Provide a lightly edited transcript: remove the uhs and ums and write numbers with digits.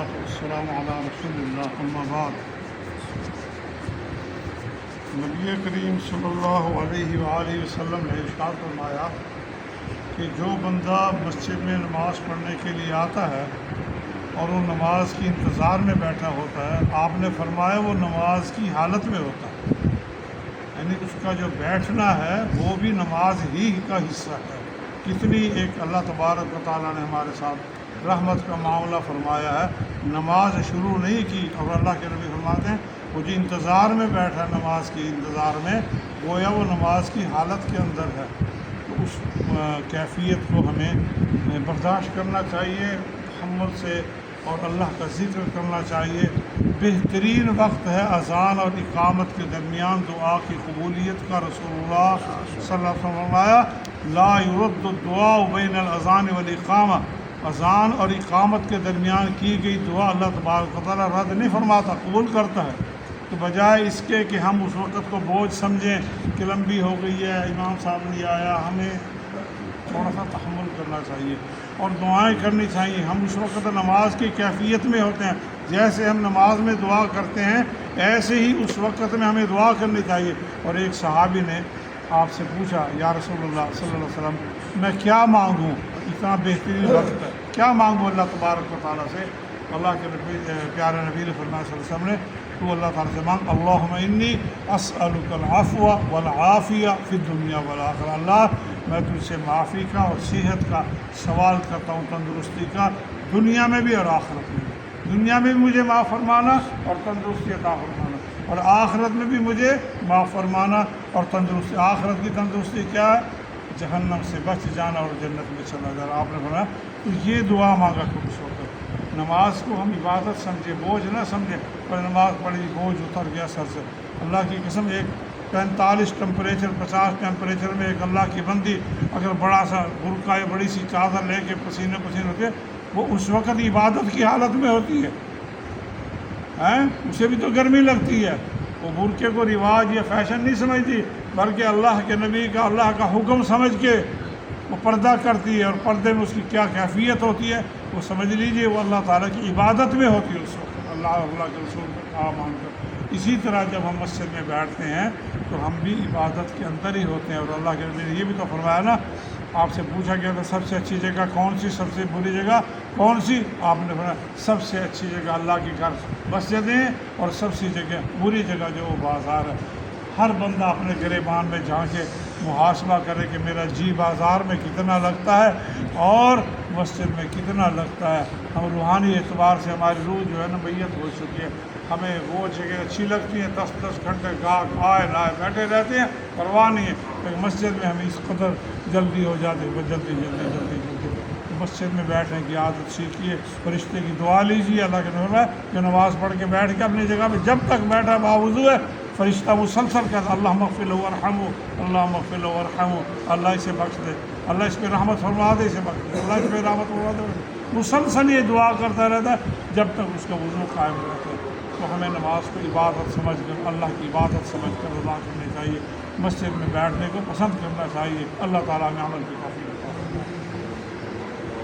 والصلاة والسلام علی رسول اللہ اما بعد۔ نبی کریم صلی اللہ علیہ وآلہ وسلم نے ارشاد فرمایا کہ جو بندہ مسجد میں نماز پڑھنے کے لیے آتا ہے اور وہ نماز کی انتظار میں بیٹھا ہوتا ہے، آپ نے فرمایا وہ نماز کی حالت میں ہوتا ہے، یعنی اس کا جو بیٹھنا ہے وہ بھی نماز ہی کا حصہ ہے۔ کتنی ایک اللہ تبارک و تعالیٰ نے ہمارے ساتھ رحمت کا معاملہ فرمایا ہے۔ نماز شروع نہیں کی اور اللہ کے نبی فرماتے ہیں وہ جو انتظار میں بیٹھا نماز کی انتظار میں، گویا وہ نماز کی حالت کے اندر ہے۔ تو اس کیفیت کو ہمیں برداشت کرنا چاہیے، تحمل سے، اور اللہ کا ذکر کرنا چاہیے۔ بہترین وقت ہے اذان اور اقامت کے درمیان دعا کی قبولیت کا۔ رسول اللہ صلی اللہ علیہ وسلم فرمایا لا يرد الدعاء بین الاذان والاقامہ، اذان اور اقامت کے درمیان کی گئی دعا اللہ تبارک و تعالیٰ رد نہیں فرماتا، قبول کرتا ہے۔ تو بجائے اس کے کہ ہم اس وقت کو بوجھ سمجھیں کہ لمبی ہو گئی ہے، امام صاحب نہیں آیا، ہمیں تھوڑا سا تحمل کرنا چاہیے اور دعائیں کرنی چاہیے۔ ہم اس وقت نماز کی کیفیت میں ہوتے ہیں، جیسے ہم نماز میں دعا کرتے ہیں ایسے ہی اس وقت میں ہمیں دعا کرنی چاہیے۔ اور ایک صحابی نے آپ سے پوچھا یا رسول اللہ صلی اللہ علیہ وسلم میں کیا مانگوں، اتنا بہترین وقت ہے، کیا مانگوں اللہ تبارک و تعالیٰ سے؟ اللہ کے نبی پیارے نبی نے فرمایا صلی اللہ علیہ وسلم نے تو اللہ تعالیٰ سے مانگ اللہم انی اسألک العفو والعافیہ فی الدنیا والآخرہ، اللہ میں تجھ سے معافی کا اور صحت کا سوال کرتا ہوں، تندرستی کا، دنیا میں بھی اور آخرت میں بھی۔ دنیا میں بھی مجھے معاف فرمانا اور تندرستی عطا فرمانا، اور آخرت میں بھی مجھے معاف فرمانا اور تندرستی۔ آخرت کی تندرستی کیا ہے؟ جہنم سے بچ جانا اور جنت میں چلا جانا۔ آپ نے فرمایا تو یہ دعا مانگا کرو اس وقت۔ نماز کو ہم عبادت سمجھے، بوجھ نہ سمجھے، پر نماز پڑھی بوجھ اتر گیا سر سے۔ اللہ کی قسم، ایک 45 ٹمپریچر 50 ٹمپریچر میں ایک اللہ کی بندی اگر بڑا سا برقع یا بڑی سی چادر لے کے پسینے پسینے ہوتے ہے، وہ اس وقت عبادت کی حالت میں ہوتی ہے، اسے بھی تو گرمی لگتی ہے۔ وہ برقعے کو رواج یا فیشن نہیں سمجھتی، بلکہ اللہ کے نبی کا، اللہ کا حکم سمجھ کے وہ پردہ کرتی ہے، اور پردے میں اس کی کیا کیفیت ہوتی ہے وہ سمجھ لیجئے، وہ اللہ تعالیٰ کی عبادت میں ہوتی ہے اس وقت، اللہ کے رسول کا مان کر۔ اسی طرح جب ہم مسجد میں بیٹھتے ہیں تو ہم بھی عبادت کے اندر ہی ہوتے ہیں، اور اللہ کے نبی نے یہ بھی تو فرمایا نا، آپ سے پوچھا گیا تھا سب سے اچھی جگہ کون سی، سب سے بری جگہ کون سی؟ آپ نے فرمایا سب سے اچھی جگہ اللہ کی گھر مسجدیں، اور سب سے بری جگہ جو وہ بازار ہے۔ ہر بندہ اپنے گریبان میں جا کے محاسبہ کرے کہ میرا جی بازار میں کتنا لگتا ہے اور مسجد میں کتنا لگتا ہے۔ ہم روحانی اعتبار سے ہماری روح جو ہے نا میت ہو چکی ہے، ہمیں وہ جگہ اچھی لگتی ہیں، 10 گھنٹے گاہک آئے نہ بیٹھے رہتے ہیں، پرواہ نہیں ہے، لیکن مسجد میں ہمیں اس قدر جلدی ہو جاتی ہے، جلدی مسجد میں بیٹھنے کی عادت سیکھیے، فرشتے کی دعا لیجیے۔ اللہ کے نبی جو نماز پڑھ کے بیٹھ کے اپنی جگہ پہ جب تک بیٹھا باوضو ہے، فرشتہ مسلسل کہتا اللہم اغفر لہ وارحمہ، اللہم اغفر لہ وارحمہ، اللہ اسے بخش دے، اللہ اس پہ رحمت فرما دے، اسے بخش دے، اللہ اس پہ رحمت فرما دے۔ مسلسل یہ دعا کرتا رہتا ہے جب تک اس کا وضو قائم رہتا ہے۔ تو ہمیں نماز کو عبادت سمجھ کر، اللہ کی عبادت سمجھ کر ادا کرنی چاہیے، مسجد میں بیٹھنے کو پسند کرنا چاہیے۔ اللہ تعالیٰ میں عمل کی توفیق